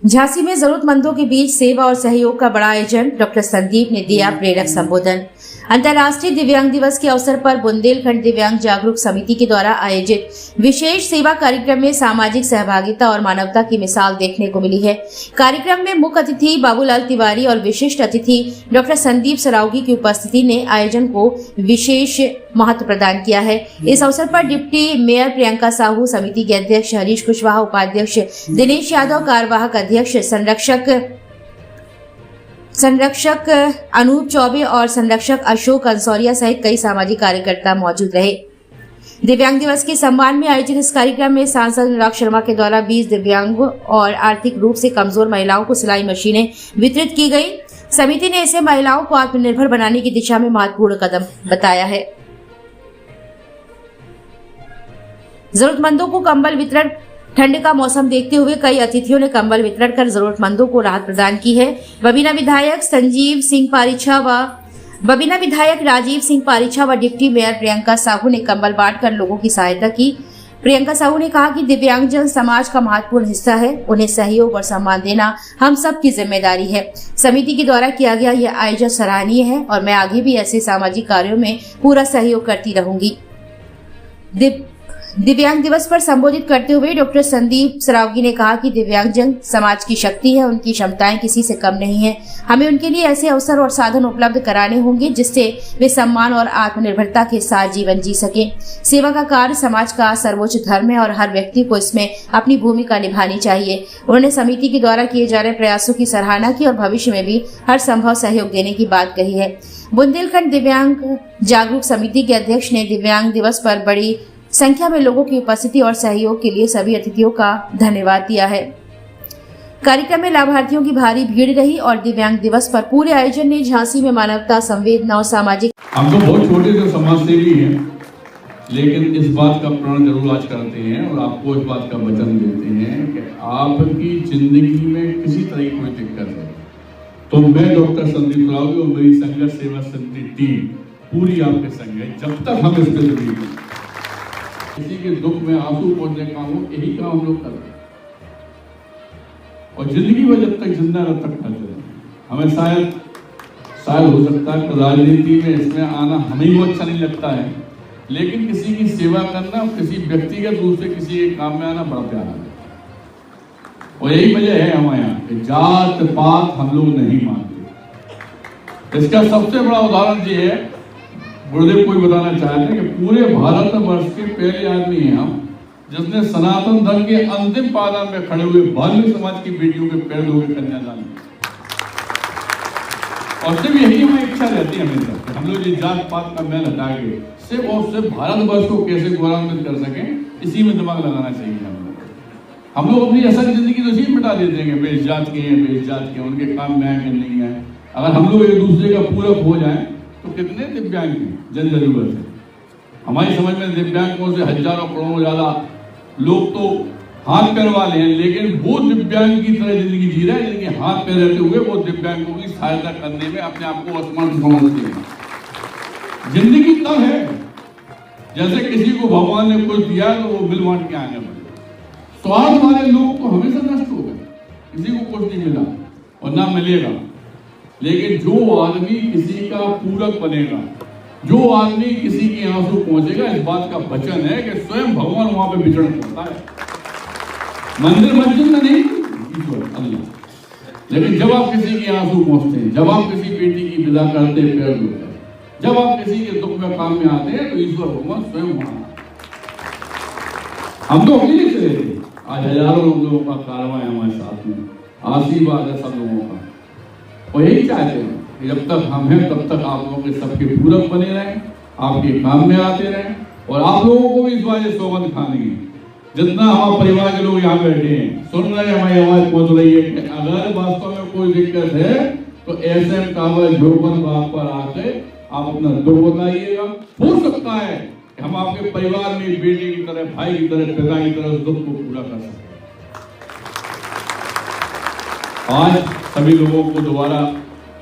झांसी में जरूरतमंदों के बीच सेवा और सहयोग का बड़ा आयोजन। डॉक्टर संदीप ने दिया प्रेरक संबोधन। अंतर्राष्ट्रीय दिव्यांग दिवस के अवसर पर बुंदेलखंड दिव्यांग जागरूक समिति के द्वारा आयोजित विशेष सेवा कार्यक्रम में सामाजिक सहभागिता और मानवता की मिसाल देखने को मिली है। कार्यक्रम में मुख्य अतिथि बाबूलाल तिवारी और विशिष्ट अतिथि डॉक्टर संदीप सरावगी की उपस्थिति ने आयोजन को विशेष महत्व प्रदान किया है। इस अवसर पर डिप्टी मेयर प्रियंका साहू, समिति के अध्यक्ष हरीश कुशवाहा, उपाध्यक्ष दिनेश यादव, कार्यवाहक अध्यक्ष संरक्षक अनूप चौबे और संरक्षक अशोक अंसौरिया सहित कई सामाजिक कार्यकर्ता मौजूद रहे। दिव्यांग दिवस के सम्मान में आयोजित इस कार्यक्रम में सांसद अनुराग शर्मा के द्वारा 20 दिव्यांगों और आर्थिक रूप से कमजोर महिलाओं को सिलाई मशीनें वितरित की गई। समिति ने इसे महिलाओं को आत्मनिर्भर बनाने की दिशा में महत्वपूर्ण कदम बताया है। जरूरतमंदों को कंबल वितरण। ठंड का मौसम देखते हुए कई अतिथियों ने कंबल वितरण कर जरूरतमंदों को राहत प्रदान की है। बबीना विधायक राजीव सिंह पारिछा व डिप्टी मेयर प्रियंका साहू ने कंबल बांटकर लोगों की सहायता की। प्रियंका साहू ने कहा कि दिव्यांगजन समाज का महत्वपूर्ण हिस्सा है, उन्हें सहयोग और सम्मान देना हम सब की जिम्मेदारी है। समिति के द्वारा किया गया यह आयोजन सराहनीय है और मैं आगे भी ऐसे सामाजिक कार्यों में पूरा सहयोग करती रहूंगी। दिव्यांग दिवस पर संबोधित करते हुए डॉक्टर संदीप सरावगी ने कहा कि दिव्यांगजन समाज की शक्ति है, उनकी क्षमताएं किसी से कम नहीं है। हमें उनके लिए ऐसे अवसर और साधन उपलब्ध कराने होंगे जिससे वे सम्मान और आत्मनिर्भरता के साथ जीवन जी सकें। सेवा का कार्य समाज का सर्वोच्च धर्म है और हर व्यक्ति को इसमें अपनी भूमिका निभानी चाहिए। उन्होंने समिति के द्वारा किए जा रहे प्रयासों की सराहना की और भविष्य में भी हर संभव सहयोग देने की बात कही है। बुंदेलखंड दिव्यांग जागरूक समिति के अध्यक्ष ने दिव्यांग दिवस पर बड़ी संख्या में लोगों की उपस्थिति और सहयोग के लिए सभी अतिथियों का धन्यवाद दिया है। कार्यक्रम में लाभार्थियों की भारी भीड़ रही और दिव्यांग दिवस पर पूरे आयोजन ने झांसी में मानवता, संवेदना और सामाजिक। हम तो बहुत छोटे से समाज सेवी हैं, लेकिन इस बात का प्रण जरूर आज करते हैं और आपको इस बात का वचन देते हैं कि आपकी जिंदगी में किसी तरह की कोई दिक्कत है तो मैं डॉक्टर संदीप सरावगी और मेरी संघर्ष सेवा समिति टीम पूरी आपके संग है। जब तक हम इस पे जरूरी है, किसी के दुख में आंसू पोंछने का हो, यही काम हम लोग कर रहे हैं और जिंदगी में जब तक जिंदा तब तक करते रहे। हमें शायद हो सकता है कि राजनीति में इसमें आना हमें वो अच्छा नहीं लगता है, लेकिन किसी की सेवा करना, किसी व्यक्तिगत रूप से किसी के काम में आना बड़ा प्यारा है और यही वजह है हमारे यहाँ कि जात पात हम लोग नहीं मानते। इसका सबसे बड़ा उदाहरण ये है, गुरुदेव को बताना चाहते हैं कि पूरे भारत वर्ष के पहले आदमी हैं हम जिसने सनातन धर्म के अंतिम पायदान में खड़े हुए बाल्य समाज की बेटियों के पैर धोके कन्यादान किया। और सिर्फ यही हमारी इच्छा रहती है हमेशा कि हम लोग ये जात पात का मैल हटा के सिर्फ और सिर्फ भारत वर्ष को कैसे गौरवान्वित कर सकें, इसी में दिमाग लगाना चाहिए। हम लोग अपनी असल जिंदगी तो इसी मिटा देते हैं, बेइज्जत जात के हैं, बेइज्जत जात के, उनके काम में आए नहीं आए। अगर हम लोग एक दूसरे का पूरक हो जाए तो कितने दिव्यांग हैं जन जरूरत है। हमारी समझ में दिव्यांगों से हजारों करोड़ों ज्यादा लोग तो हाथ पैर वाले हैं, लेकिन वो दिव्यांग की तरह जिंदगी जी रहे हैं जिनके हाथ पैर रहते हुए वो दिव्यांगों की सहायता करने में अपने आप को असमर्थ समझते हैं। जिंदगी तब है जैसे किसी को भगवान ने कुछ दिया तो वो मिल बांट के आने वाले। स्वार्थ वाले लोग तो हमेशा नष्ट हो गए, किसी को कुछ नहीं मिला और ना मिलेगा। लेकिन जो आदमी किसी का पूरक बनेगा, जो आदमी किसी के आंसू पहुंचेगा, इस बात का वचन है कि स्वयं भगवान वहां पे विचरण करता है। मंदिर मस्जिद में नहीं, ईश्वर अल्लाह। लेकिन जब आप किसी के आंसू पहुंचते हैं, जब आप किसी बेटी की विदा करते हैं, पैर धोते हैं, जब आप किसी के दुख में काम में आते हैं, तो ईश्वर भगवान स्वयं वहां। हम तो अपनी नहीं चले थे, आज हजारों लोगों का कारवां है हमारे साथ में, आशीर्वाद है सब लोगों का। और यही चाहते हैं कि जब तक हम हैं तब तक आप लोगों के सबके पूरक बने रहें, आपके काम में आते रहें और आप लोगों को भी इस बार ये सौगंध खानी है। जितना हमारे परिवार के लोग यहाँ बैठे हैं, सुन रहे हैं, हमारी आवाज पहुंच रही है कि अगर वास्तव में कोई दिक्कत है तो एसएम टावर जोबन बाग पर आके आप अपना दुख बताइएगा। हो सकता है कि हम आपके परिवार में बेटे की तरह, भाई की तरह, पिता की तरह उस दुख को पूरा कर सकें। आज सभी लोगों को दोबारा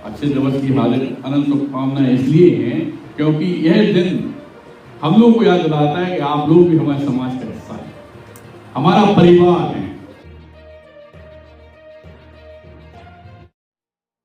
अच्छे दिवस की हार्दिक अनंत शुभकामनाएं इसलिए हैं क्योंकि यह दिन हम लोग को याद दिलाता है कि आप लोग भी हमारे समाज का हिस्सा है, हमारा परिवार है।